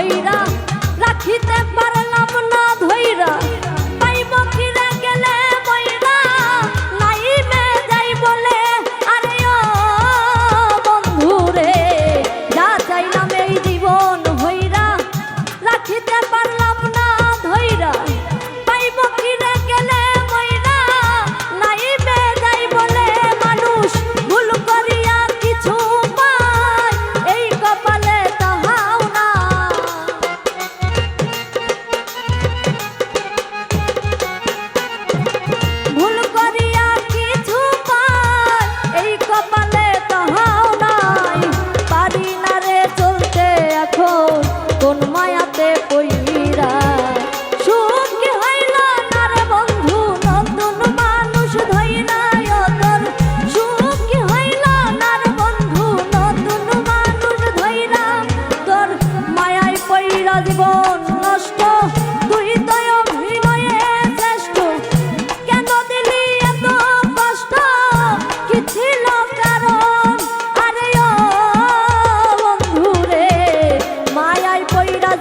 ধইরা রাখিতে পারলাম না ধইরা পাইব কিরে গেলে মইরা নাইমে যাই বলে আরে ও বন্ধু রে যা চাইলাম এই জীবন হইরা রাখিতে পারলাম না ধইরা পাইব কিরে গেলে মইরা নাইমে যাই বলে মানুষ ভুল করিয়া কিছু পায় এই কপালে তাহাও না ভুল করিয়া কিছু পায় এই কপালে তাহাও নাই পারি না রে চলতে এখন কোন মায়াতে পইরা সুখ কি হইল না রে বন্ধু নতুন মানুষ ধইরা তোর সুখ কি হইল না রে বন্ধু নতুন মানুষ ধইরা তোর মায়ায় পইরা জীবন নষ্ট তুই তো অভিনয়ে শ্রেষ্ঠ কেন দিলি এত কষ্ট কি ছিল কারণ আরে ও বন্ধু রে মায়ায় পইরা